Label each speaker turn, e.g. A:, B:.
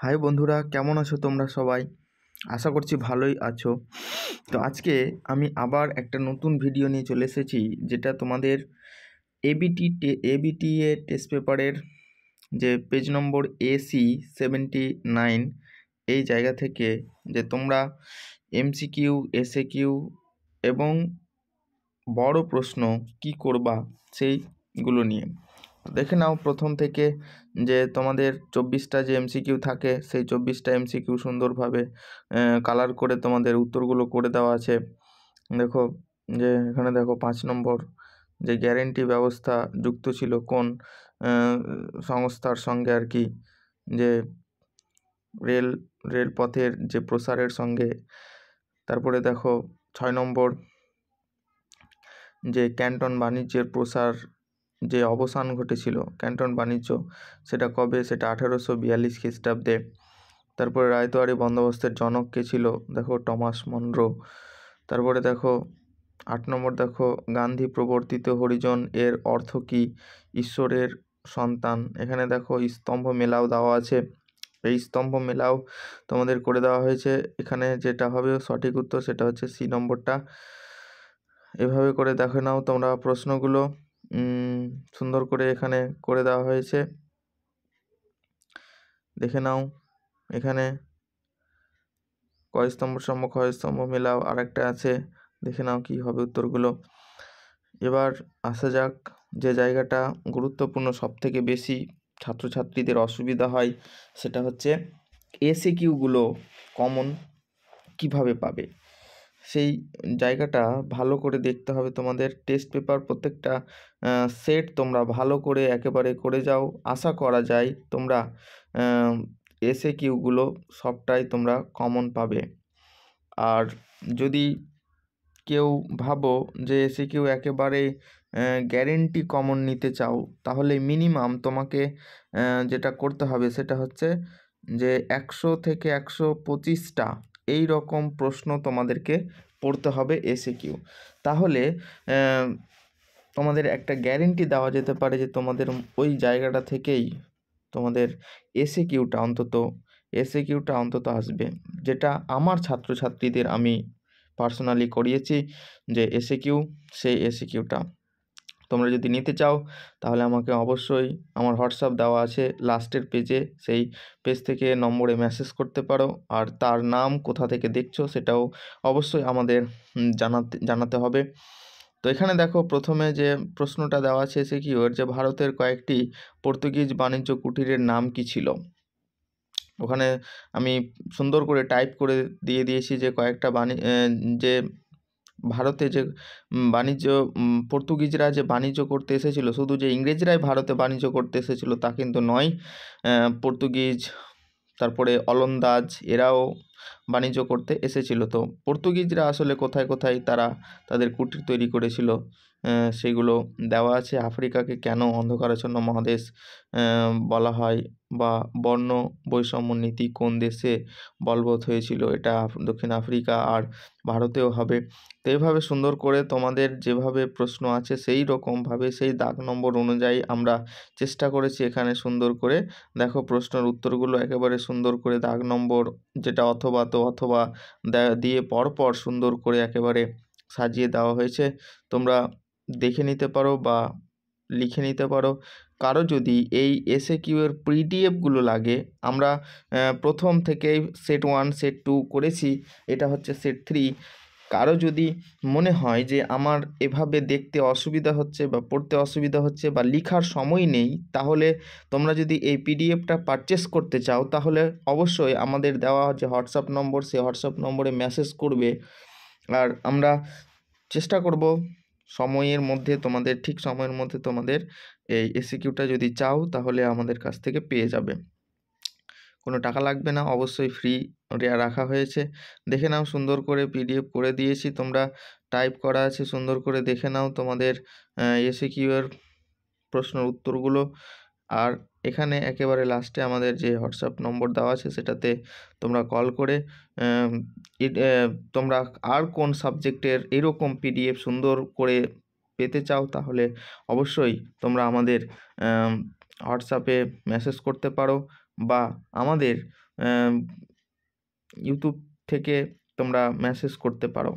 A: High বন্ধুরা, কেমন আছো তোমরা সবাই? আশা করছি ভালোই আছো। তো আজকে আমি আবার একটা নতুন ভিডিও নিয়ে চলে এসেছি, যেটা তোমাদের এবিটিএ টেস্ট পেপারের যে পেজ নম্বর AC79 এই জায়গা থেকে যে তোমরা MCQ, SAQ এবং বড় প্রশ্ন কি করবা সেইগুলো নিয়ে দেখে নাও। প্রথম থেকে যে তোমাদের 24টা যে MCQ থাকে, সেই 24টা MCQ সুন্দরভাবে কালার করে তোমাদের উত্তরগুলো করে দেওয়া আছে। দেখো যে এখানে দেখো 5 নম্বর যে গ্যারেন্টি ব্যবস্থা যুক্ত ছিল কোন সংস্থার সঙ্গে আর কি, যে রেলপথের যে প্রসারের সঙ্গে। তারপরে দেখো 6 নম্বর যে ক্যান্টন বাণিজ্যের প্রসার যে অবসান ঘটেছিল ক্যান্টন বাণিজ্য, সেটা কবে? সেটা 1842 খ্রিস্টাব্দে। তারপরে রায়তওয়ারি বন্দোবস্তের জনক কে ছিল? দেখো টমাস মনরো। তারপরে দেখো 8 নম্বর, দেখো গান্ধী প্রবর্তিত হরিজন এর অর্থ কি? ঈশ্বরের সন্তান। এখানে দেখো স্তম্ভ মেলাও দেওয়া আছে, এই স্তম্ভ মেলাও তোমাদের করে দেওয়া হয়েছে। এখানে যেটা হবে সঠিক উত্তর সেটা হচ্ছে সি নম্বরটা। এভাবে করে দেখে নাও তোমরা প্রশ্নগুলো সুন্দর করে এখানে করে দেওয়া হয়েছে, দেখে নাও। এখানে কয় স্তম্ভ সম্মুখ হয় স্তম্ভ মেলাও আরেকটা আছে, দেখে নাও কি হবে উত্তরগুলো। এবার আসা যাক যে জায়গাটা গুরুত্বপূর্ণ, সব থেকে বেশি ছাত্রছাত্রীদের অসুবিধা হয়, সেটা হচ্ছে এসিকিউগুলো কমন কিভাবে পাবে। সেই জায়গাটা ভালো করে দেখতে হবে তোমাদের। টেস্ট পেপার প্রত্যেকটা সেট তোমরা ভালো করে একেবারে করে যাও, আশা করা যায় তোমরা এসএকিউগুলো সবটাই তোমরা কমন পাবে। আর যদি কেউ ভাবো যে এসএকিউ একেবারে গ্যারেন্টি কমন নিতে চাও, তাহলে মিনিমাম তোমাকে যেটা করতে হবে সেটা হচ্ছে যে 100 থেকে 125টা এই রকম প্রশ্ন তোমাদেরকে পড়তে হবে এসএকিউ। তাহলে তোমাদের একটা গ্যারেন্টি দেওয়া যেতে পারে যে তোমাদের ওই জায়গাটা থেকেই তোমাদের এসএকিউটা অন্তত আসবে। যেটা আমার ছাত্রছাত্রীদের আমি পার্সোনালি করিয়েছি যে এসএকিউ, সেই এসএকিউটা তোমরা যদি নিতে চাও তাহলে আমাকে অবশ্যই আমার হোয়াটসঅ্যাপ দেওয়া আছে লাস্টের পেজে, সেই পেজ থেকে নম্বরে মেসেজ করতে পারো। আর তার নাম, কোথা থেকে দেখছো সেটাও অবশ্যই আমাদের জানাতে হবে। তো এখানে দেখো প্রথমে যে প্রশ্নটা দেওয়া আছে এসএকিউর, যে ভারতের কয়েকটি পর্তুগিজ বাণিজ্য কুটিরের নাম কি ছিল। ওখানে আমি সুন্দর করে টাইপ করে দিয়েছি যে কয়েকটা যে ভারতে যে বাণিজ্য পর্তুগিজরা যে বাণিজ্য করতে এসেছিল, শুধু যে ইংরেজরাই ভারতে বাণিজ্য করতে এসেছিল তা কিন্তু নয়। পর্তুগিজ, তারপরে অলন্দাজ, এরাও বাণিজ্য করতে এসেছিল। তো পর্তুগিজরা আসলে কোথায় কোথায় তারা তাদের কুটির তৈরি করেছিল সেগুলো দেওয়া আছে। আফ্রিকাকে কেন অন্ধকারাচ্ছন্ন মহাদেশ বলা হয়, বা বর্ণ বৈষম্য নীতি কোন দেশে বলবৎ হয়েছিল, এটা দক্ষিণ আফ্রিকা আর ভারতেও হবে। তো এইভাবে সুন্দর করে তোমাদের যেভাবে প্রশ্ন আছে সেই রকমভাবে সেই দাগ নম্বর অনুযায়ী আমরা চেষ্টা করেছি এখানে সুন্দর করে। দেখো প্রশ্নের উত্তরগুলো একেবারে সুন্দর করে দাগ নম্বর যেটা অথবা তো অথবা দিয়ে পরপর সুন্দর করে একেবারে সাজিয়ে দেওয়া হয়েছে। তোমরা দেখে নিতে পারো বা লিখে নিতে পারো। কারো যদি এই এসএকিউ এর পিডিএফগুলো লাগে, আমরা প্রথম থেকেই সেট 1 সেট 2 করেছি, এটা হচ্ছে সেট 3। কারো যদি মনে হয় যে আমার এভাবে দেখতে অসুবিধা হচ্ছে বা পড়তে অসুবিধা হচ্ছে বা লিখার সময় নেই, তাহলে তোমরা যদি এই পিডিএফটা পারচেস করতে চাও তাহলে অবশ্যই আমাদের দেওয়া যে হোয়াটসঅ্যাপ নম্বর, সেই হোয়াটসঅ্যাপ নম্বরে মেসেজ করবে। আর আমরা চেষ্টা করব সময়ের মধ্যে তোমাদের, ঠিক সময়ের মধ্যে তোমাদের এই এসিকিউটা যদি চাও তাহলে আমাদের কাছ থেকে পেয়ে যাবে। কোনো টাকা লাগবে না, অবশ্যই ফ্রি রাখা হয়েছে। দেখে নাও সুন্দর করে পিডিএফ করে দিয়েছি, তোমরা টাইপ করা আছে, সুন্দর করে দেখে নাও তোমাদের এসিকিউ এর প্রশ্নের উত্তরগুলো। আর এখানে একেবারে লাস্টে আমাদের যে হোয়াটসঅ্যাপ নম্বর দেওয়া আছে সেটাতে তোমরা কল করে তোমরা আর কোন সাবজেক্টের এরকম পিডিএফ সুন্দর করে পেতে চাও তাহলে অবশ্যই তোমরা আমাদের হোয়াটসঅ্যাপে মেসেজ করতে পারো বা আমাদের ইউটিউব থেকে তোমরা মেসেজ করতে পারো।